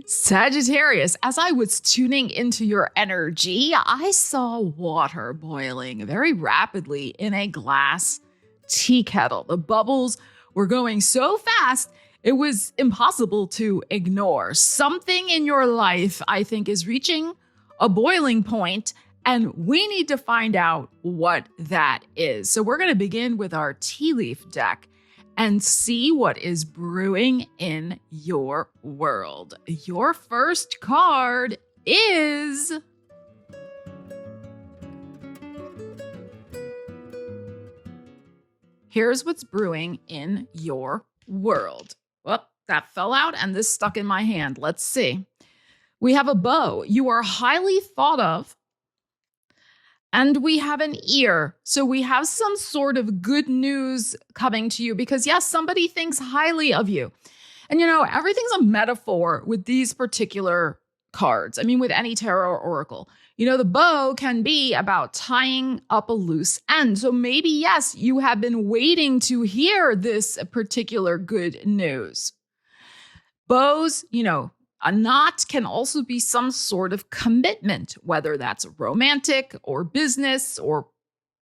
Sagittarius, as I was tuning into your energy, I saw water boiling very rapidly in a glass tea kettle. The bubbles were going so fast, it was impossible to ignore. Something in your life, I think, is reaching a boiling point, and we need to find out what that is. So we're going to begin with our tea leaf deck and see what is brewing in your world. Your first card is here's what's brewing in your world. Well, that fell out and this stuck in my hand. Let's see. We have a bow. You are highly thought of. And we have an ear. So we have some sort of good news coming to you because, yes, somebody thinks highly of you. And, everything's a metaphor with these particular cards. I mean, with any tarot or oracle. The bow can be about tying up a loose end. So maybe, yes, you have been waiting to hear this particular good news. Bows, a knot can also be some sort of commitment, whether that's romantic or business or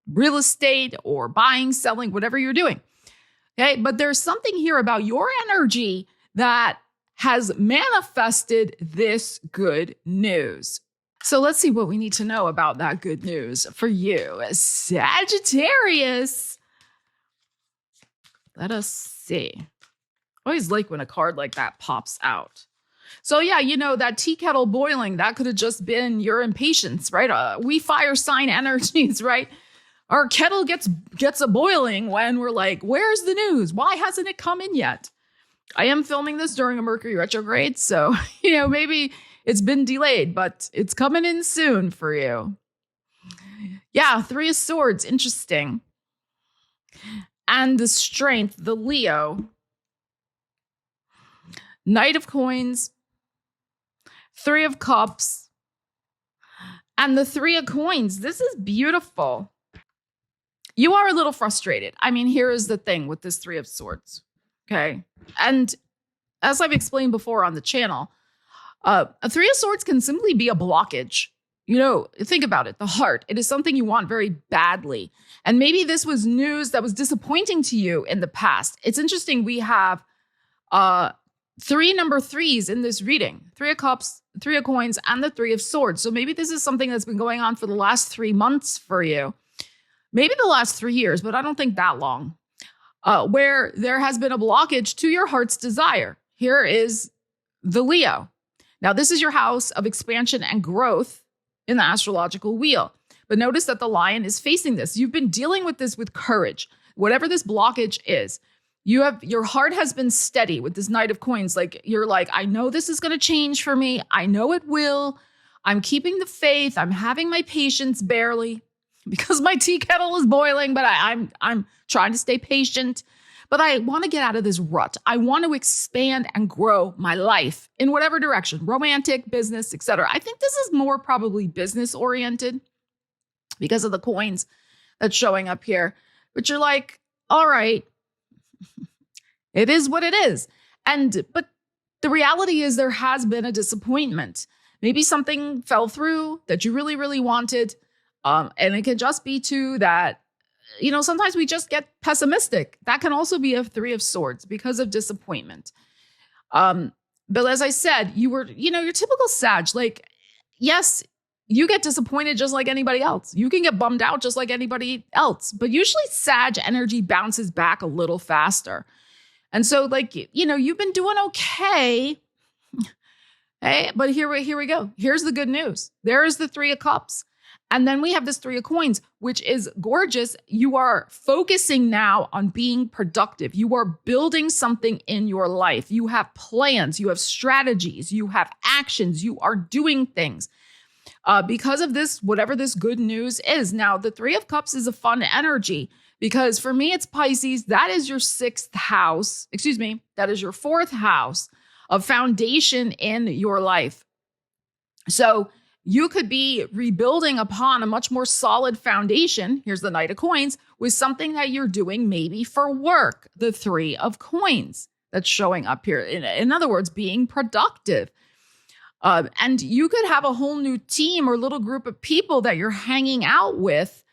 real estate or buying, selling, whatever you're doing. Okay, but there's something here about your energy that has manifested this good news. So let's see what we need to know about that good news for you, Sagittarius. Let us see. I always like when a card like that pops out. So yeah, that tea kettle boiling, that could have just been your impatience, right? We fire sign energies, right? Our kettle gets a boiling when we're like, where's the news? Why hasn't it come in yet? I am filming this during a Mercury retrograde, so, maybe it's been delayed, but it's coming in soon for you. Yeah, Three of Swords, interesting. And the Strength, the Leo. Knight of Coins. Three of Cups, and the Three of Coins. This is beautiful. You are a little frustrated. I mean, here is the thing with this Three of Swords, okay? And as I've explained before on the channel, a Three of Swords can simply be a blockage. Think about it, the heart. It is something you want very badly. And maybe this was news that was disappointing to you in the past. It's interesting, we have three number threes in this reading. Three of Cups, Three of Coins, and the Three of Swords. So maybe this is something that's been going on for the last 3 months for you. Maybe the last 3 years, but I don't think that long. Where there has been a blockage to your heart's desire. Here is the Leo. Now, this is your house of expansion and growth in the astrological wheel. But notice that the lion is facing this. You've been dealing with this with courage. Whatever this blockage is, your heart has been steady with this Knight of Coins. You're like, I know this is going to change for me. I know it will. I'm keeping the faith. I'm having my patience barely because my tea kettle is boiling, but I'm trying to stay patient. But I want to get out of this rut. I want to expand and grow my life in whatever direction, romantic, business, etc. I think this is more probably business oriented because of the coins that's showing up here. But you're like, all right. It is what it is. But the reality is there has been a disappointment. Maybe something fell through that you really, really wanted. And it can just be too that, sometimes we just get pessimistic. That can also be a Three of Swords because of disappointment. But as I said, you were, your typical Sag, yes, you get disappointed just like anybody else. You can get bummed out just like anybody else. But usually Sag energy bounces back a little faster. And so you've been doing okay. Hey, but here we go. Here's the good news. There is the Three of Cups. And then we have this Three of Coins, which is gorgeous. You are focusing now on being productive. You are building something in your life. You have plans, you have strategies, you have actions, you are doing things. Because of this, whatever this good news is. Now, the Three of Cups is a fun energy because for me, it's Pisces. That is your 6th house. That is your 4th house of foundation in your life. So you could be rebuilding upon a much more solid foundation. Here's the Knight of Coins with something that you're doing maybe for work. The Three of Coins that's showing up here. In other words, being productive. And you could have a whole new team or little group of people that you're hanging out with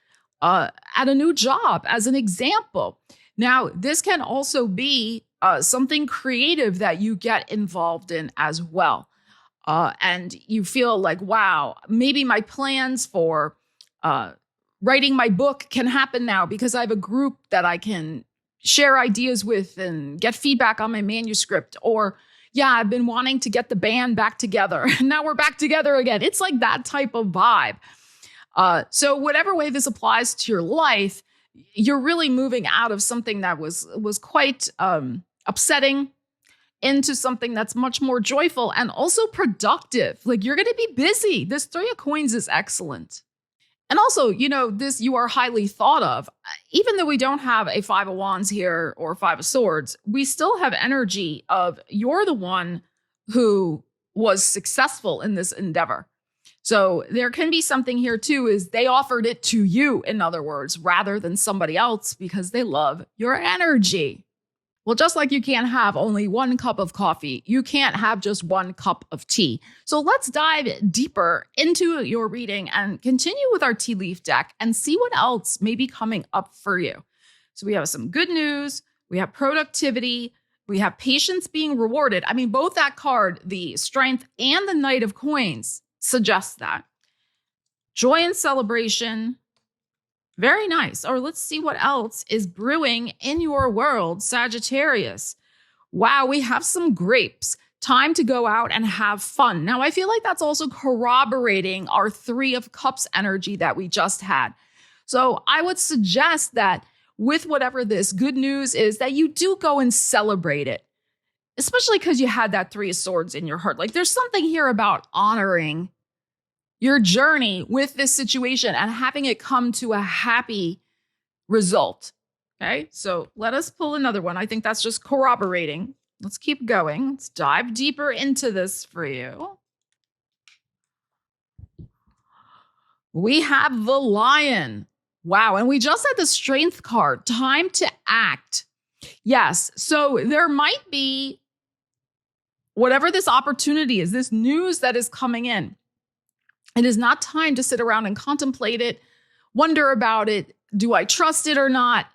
at a new job, as an example. Now, this can also be something creative that you get involved in as well. And you feel like, wow, maybe my plans for writing my book can happen now because I have a group that I can share ideas with and get feedback on my manuscript. Or, yeah, I've been wanting to get the band back together. And now we're back together again. It's like that type of vibe. So whatever way this applies to your life, you're really moving out of something that was quite upsetting into something that's much more joyful and also productive. Like, you're going to be busy. This Three of Coins is excellent. And also, you are highly thought of. Even though we don't have a Five of Wands here or Five of Swords, we still have energy of you're the one who was successful in this endeavor. So there can be something here too, is they offered it to you, in other words, rather than somebody else because they love your energy. Well, just like you can't have only one cup of coffee, you can't have just one cup of tea. So let's dive deeper into your reading and continue with our tea leaf deck and see what else may be coming up for you. So we have some good news, we have productivity, we have patience being rewarded. I mean, both that card, the Strength and the Knight of Coins, suggests that. Joy and celebration. Very nice. Or let's see what else is brewing in your world, Sagittarius. Wow, we have some grapes. Time to go out and have fun. Now, I feel like that's also corroborating our Three of Cups energy that we just had. So I would suggest that with whatever this good news is, that you do go and celebrate it, especially because you had that Three of Swords in your heart. Like, there's something here about honoring your journey with this situation and having it come to a happy result. Okay, so let us pull another one. I think that's just corroborating. Let's keep going. Let's dive deeper into this for you. We have the Lion. Wow, and we just had the Strength card. Time to act. Yes, so there might be whatever this opportunity is, this news that is coming in. It is not time to sit around and contemplate it, wonder about it. Do I trust it or not?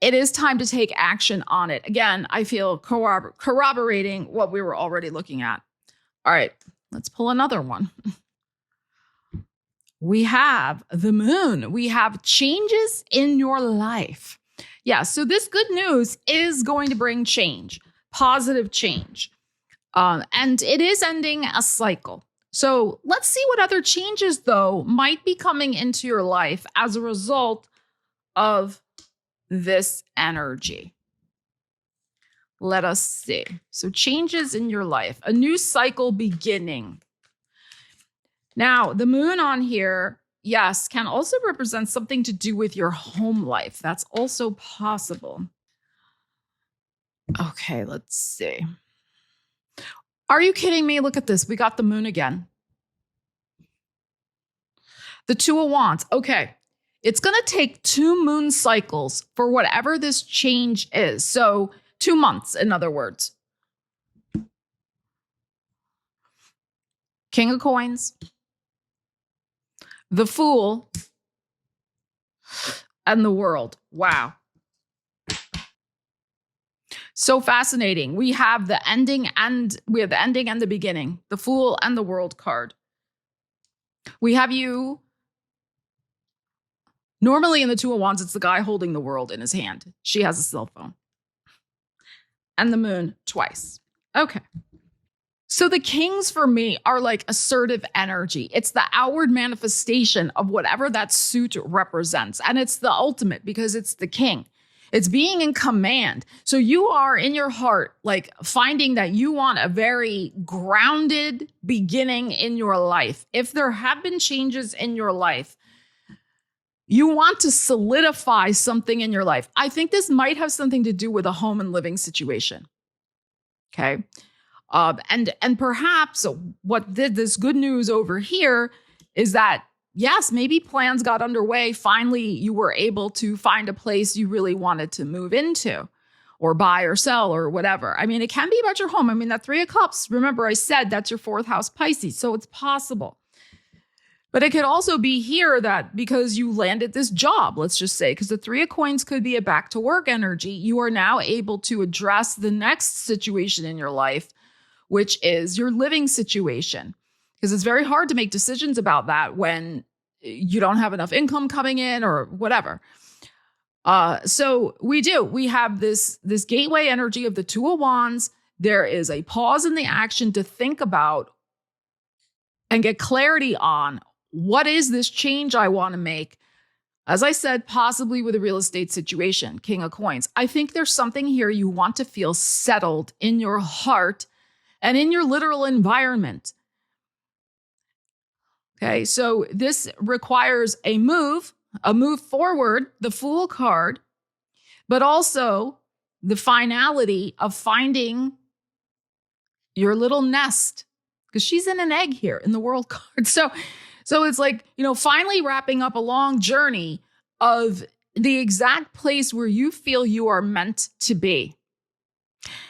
It is time to take action on it. Again, I feel corroborating what we were already looking at. All right, let's pull another one. We have the Moon. We have changes in your life. Yeah, so this good news is going to bring change, positive change. And it is ending a cycle. So let's see what other changes, though, might be coming into your life as a result of this energy. Let us see. So changes in your life, a new cycle beginning. Now, the Moon on here, yes, can also represent something to do with your home life. That's also possible. Okay, let's see. Are you kidding me? Look at this. We got the Moon again. The Two of Wands. Okay. It's going to take 2 moon cycles for whatever this change is. So 2 months, in other words. King of Coins. The Fool. And the World. Wow. So fascinating. We have the ending and the beginning, the Fool and the World card. We have you. Normally in the Two of Wands, it's the guy holding the world in his hand. She has a cell phone. And the Moon twice. Okay. So the Kings for me are like assertive energy. It's the outward manifestation of whatever that suit represents. And it's the ultimate because it's the King. It's being in command. So you are in your heart, like finding that you want a very grounded beginning in your life. If there have been changes in your life, you want to solidify something in your life. I think this might have something to do with a home and living situation. Okay. And perhaps what did this good news over here is that, yes, maybe plans got underway. Finally, you were able to find a place you really wanted to move into. or buy or sell or whatever. I mean, it can be about your home. I mean, that 3 of Cups, remember I said that's your 4th house Pisces, so it's possible. But it could also be here that because you landed this job, let's just say, because the 3 of Coins could be a back to work energy, you are now able to address the next situation in your life, which is your living situation. Because it's very hard to make decisions about that when you don't have enough income coming in or whatever. So we have this gateway energy of the 2 of Wands. There is a pause in the action to think about and get clarity on what is this change I want to make. As I said, possibly with a real estate situation, King of Coins. I think there's something here you want to feel settled in your heart and in your literal environment. Okay, so this requires a move forward, the Fool card, but also the finality of finding your little nest, because she's in an egg here in the World card. So it's like, finally wrapping up a long journey of the exact place where you feel you are meant to be.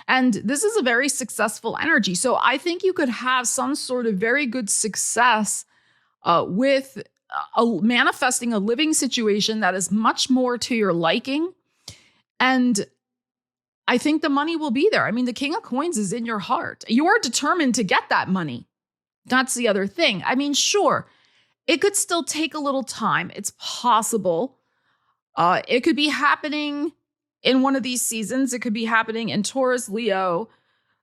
And this is a very successful energy. So I think you could have some sort of very good success with manifesting a living situation that is much more to your liking. And I think the money will be there. I mean, the King of Coins is in your heart. You are determined to get that money. That's the other thing. I mean, sure, it could still take a little time. It's possible. It could be happening in one of these seasons. It could be happening in Taurus, Leo,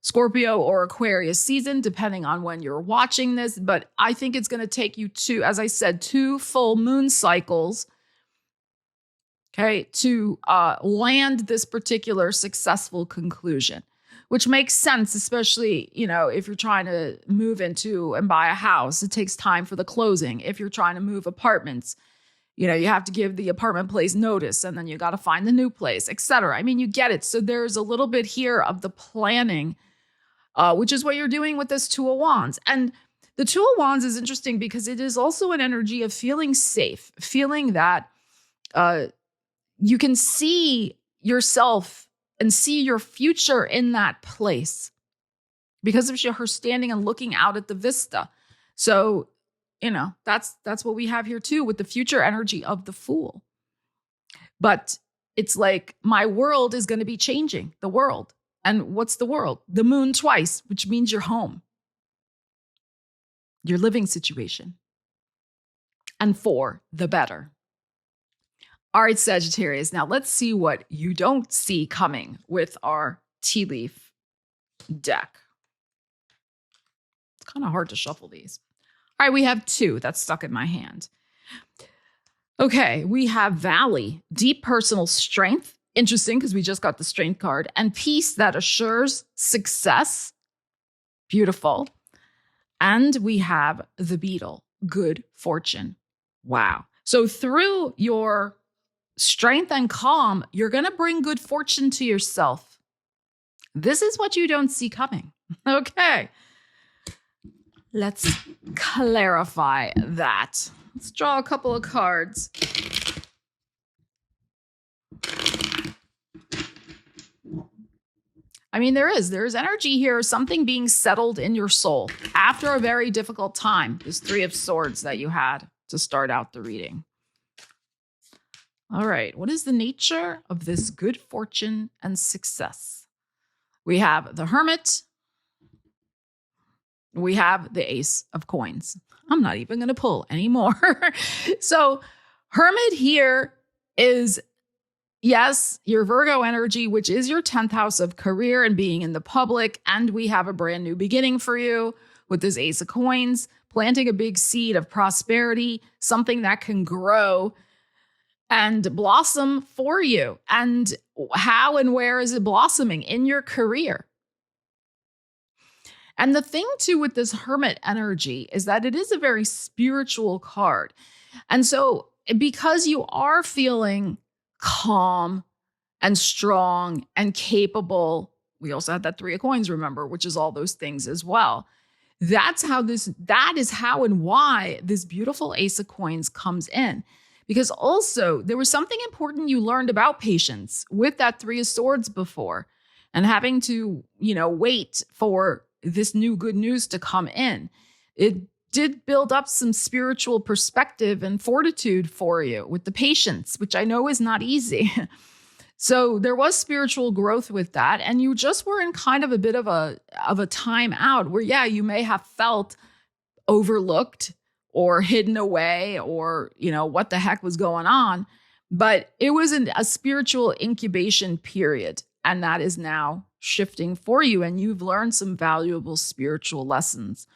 Scorpio, or Aquarius season, depending on when you're watching this. But I think it's going to take you as I said, 2 full moon cycles, okay, to land this particular successful conclusion, which makes sense, especially, if you're trying to move into and buy a house. It takes time for the closing. If you're trying to move apartments, you have to give the apartment place notice, and then you got to find the new place, etc. I mean, you get it. So there's a little bit here of the planning, which is what you're doing with this 2 of Wands. And the 2 of Wands is interesting because it is also an energy of feeling safe, feeling that you can see yourself and see your future in that place because of her standing and looking out at the vista. So, that's what we have here too with the future energy of the Fool. But it's like my world is going to be changing, the world. And what's the world? The moon twice, which means your home, your living situation, and for the better. All right, Sagittarius. Now let's see what you don't see coming with our tea leaf deck. It's kind of hard to shuffle these. All right, we have 2 that's stuck in my hand. Okay, we have Valley, deep personal strength. Interesting because we just got the strength card. And peace that assures success. Beautiful. And we have the Beetle, good fortune. Wow. So through your strength and calm, you're going to bring good fortune to yourself. This is what you don't see coming. Okay. Let's clarify that. Let's draw a couple of cards. I mean, there's energy here, something being settled in your soul after a very difficult time. This 3 of Swords that you had to start out the reading. All right, what is the nature of this good fortune and success? We have the Hermit. We have the Ace of Coins. I'm not even going to pull anymore. So Hermit here is, yes, your Virgo energy, which is your 10th house of career and being in the public. And we have a brand new beginning for you with this Ace of Coins, planting a big seed of prosperity, something that can grow and blossom for you. And how and where is it blossoming? In your career. And the thing too with this Hermit energy is that it is a very spiritual card. And so because you are feeling calm and strong and capable, we also had that 3 of Coins, remember, which is all those things as well. That is how and why this beautiful Ace of Coins comes in. Because also there was something important you learned about patience with that Three of Swords before, and having to, wait for this new good news to come in. It did build up some spiritual perspective and fortitude for you with the patience, which I know is not easy. So there was spiritual growth with that. And you just were in kind of a bit of a time out where, yeah, you may have felt overlooked or hidden away or, what the heck was going on. But it was a spiritual incubation period. And that is now shifting for you. And you've learned some valuable spiritual lessons.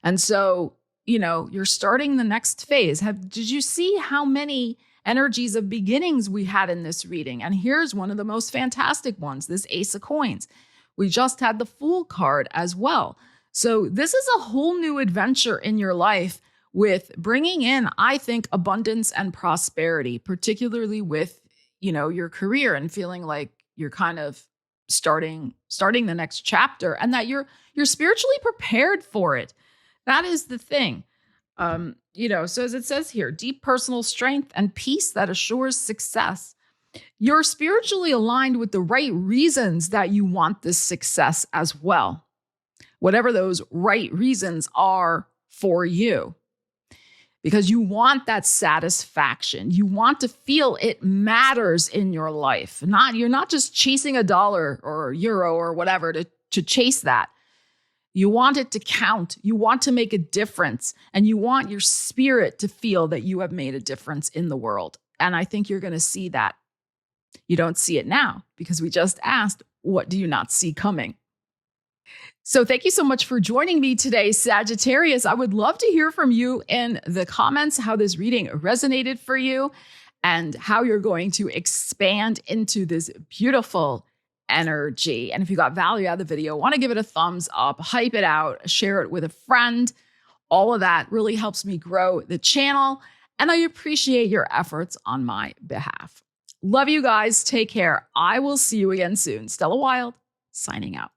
And so, you're starting the next phase. Did you see how many energies of beginnings we had in this reading? And here's one of the most fantastic ones, this Ace of Coins. We just had the Fool card as well. So this is a whole new adventure in your life with bringing in, I think, abundance and prosperity, particularly with, your career and feeling like you're kind of starting the next chapter and that you're spiritually prepared for it. That is the thing. So as it says here, deep personal strength and peace that assures success. You're spiritually aligned with the right reasons that you want this success as well. Whatever those right reasons are for you. Because you want that satisfaction. You want to feel it matters in your life. You're not just chasing a dollar or euro or whatever to chase that. You want it to count. You want to make a difference. And you want your spirit to feel that you have made a difference in the world. And I think you're going to see that. You don't see it now because we just asked, what do you not see coming? So thank you so much for joining me today, Sagittarius. I would love to hear from you in the comments how this reading resonated for you and how you're going to expand into this beautiful energy. And if you got value out of the video, want to give it a thumbs up, hype it out, share it with a friend. All of that really helps me grow the channel. And I appreciate your efforts on my behalf. Love you guys. Take care. I will see you again soon. Stella Wilde, signing out.